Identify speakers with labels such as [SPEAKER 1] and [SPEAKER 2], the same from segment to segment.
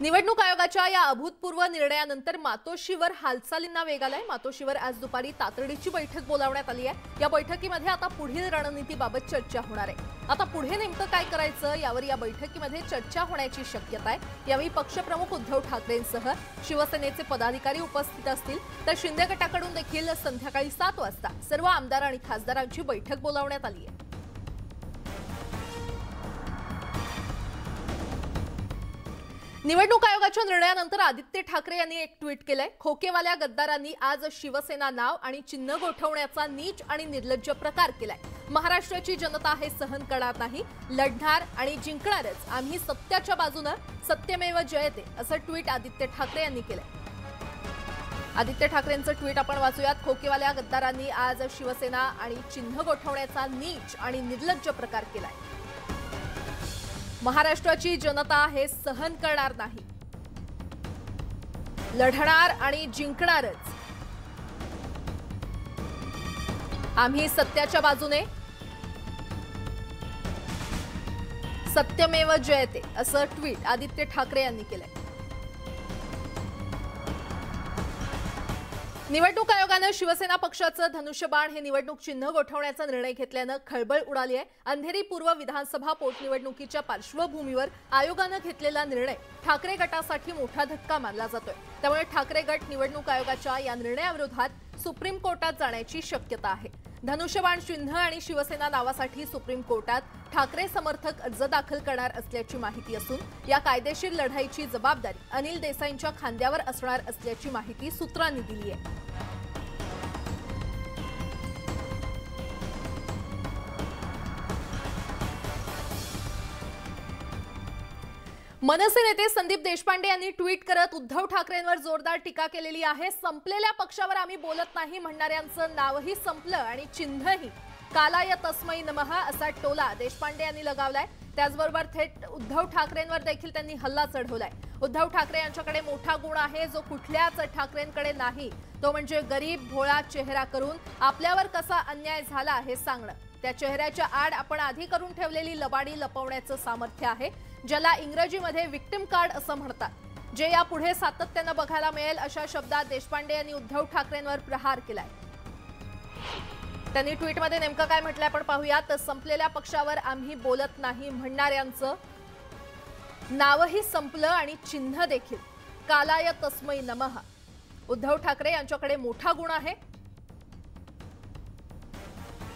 [SPEAKER 1] निवडणूक आयोगाच्या या अभूतपूर्व निर्णयानंतर मातोश्रीवर हालचालींना वेग आलाय। मातोश्रीवर आज दुपारी तातडीची बैठक बोलावण्यात आली आहे। या बैठकीमध्ये आता पुढील रणनीतीबाबत चर्चा होणार आहे। आता पुढे नेमकं काय करायचं यावर या बैठकीमध्ये चर्चा होण्याची शक्यता आहे। यावेळी पक्षप्रमुख उद्धव ठाकरेंसह शिवसेनेचे पदाधिकारी उपस्थित असतील, तर शिंदे गटाकडून देखील संध्याकाळी 7 वाजता सर्व आमदार आणि खासदारांची बैठक बोलावण्यात आली आहे। निवडणूक आयोगाच्या निर्णयानंतर आदित्य ठाकरे यांनी एक ट्विट केलंय। खोकेवाल्या गद्दारांनी आज शिवसेना नाव आणि चिन्ह गोठवण्याचा नीच आणि निर्लज्ज प्रकार केलाय। महाराष्ट्राची जनता हे सहन करणार नाही, लढणार आणि जिंकणारच। आम्ही सत्याच्या बाजूने, सत्यमेव जयते असं ट्विट आदित्य ठाकरे यांनी केलंय। आदित्य ठाकरेंचं ट्विट आपण वाचूयात। खोकेवाल्या गद्दारांनी आज शिवसेना आणि चिन्ह गोठवण्याचा नीच आणि निर्लज्ज प्रकार केलाय। महाराष्ट्राची जनता हे सहन करणार नाही, लढणार आणि जिंकणारच। आम्ही सत्याच्या बाजूने, सत्यमेव जयते असं ट्विट आदित्य ठाकरे यांनी केलंय। निवडणूक आयोगाने शिवसेना पक्षाचं धनुष्यबाण हे निवडणूक चिन्ह गोठवण्याचा निर्णय घेतल्याने खळबळ उडाली आहे। अंधेरी पूर्व विधानसभा पोटनिवडणुकीच्या पार्श्वभूमीवर आयोगाने घेतलेला निर्णय ठाकरे गटासाठी मोठा धक्का मानला जातोय। त्यामुळे ठाकरे गट निवडणूक आयोगाच्या या निर्णयाविरोधात सुप्रीम कोर्टात जाण्याची शक्यता आहे। धनुष्यबाण चिन्ह आणि शिवसेना नावासाठी सुप्रीम कोर्टात ठाकरे समर्थक अर्ज दाखल करणार असल्याची माहिती असून या कायदेशीर लढाईची जबाबदारी अनिल देसाईंच्या खांद्यावर असणार असल्याची माहिती सूत्रांनी दिली आहे। मनसे नेते संदीप देशपांडे यांनी ट्विट करत उद्धव ठाकरेंवर जोरदार टीका केलेली आहे। संपलेल्या पक्षावर आम्ही बोलत नाही म्हणणाऱ्यांचं नावही संपलं आणि चिन्हही कालाय तस्मै नमः असा टोला देशपांडे यांनी लगावलाय। त्याचबरोबर थेट उद्धव ठाकरेंवर देखील त्यांनी हल्ला चढवलाय। उद्धव ठाकरे यांच्याकडे मोठा गुण आहे जो कुठल्याच ठाकरेंकडे नाही, तो म्हणजे गरीब भोळा चेहरा करून आपल्यावर कसा अन्याय झाला हे सांगणं। त्या चेहऱ्याच्या आड आपण आधी करून ठेवलेली लबाडी लपवण्याचं सामर्थ्य आहे, ज्याला इंग्रजीमध्ये विक्टिम कार्ड असं म्हणतात, जे यापुढे सातत्याने बघायला मिळेल अशा शब्दात देशपांडे यांनी उद्धव ठाकरेंवर प्रहार केलाय। त्यांनी ट्विटमध्ये नेमकं काय म्हटलंय आपण पाहूया। तर संपलेल्या पक्षावर आम्ही बोलत नाही म्हणणाऱ्यांचं नावही संपलं आणि चिन्ह देखील कालाय तस्मै नमः। उद्धव ठाकरे यांच्याकडे मोठा गुण आहे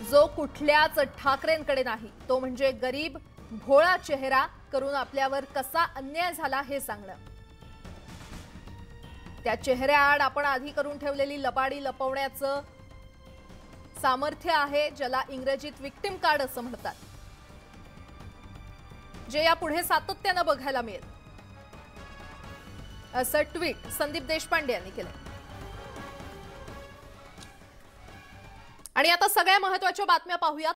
[SPEAKER 1] जो कुठल्याच ठाकरेंकडे नाही, तो म्हणजे गरीब भोळा चेहरा करून आपल्यावर कसा अन्याय झाला हे सांगणं। त्या चेहऱ्याआड आपण आधी करून ठेवलेली लबाडी लपवण्याचं सामर्थ्य आहे, ज्याला इंग्रजीत विक्टिम कार्ड असं म्हणतात, जे यापुढे सातत्याने बघायला मिळेल असं ट्विट संदीप देशपांडे यांनी केलंय। आणि आता सगळ्या महत्त्वाच्या बातम्या पाहूयात।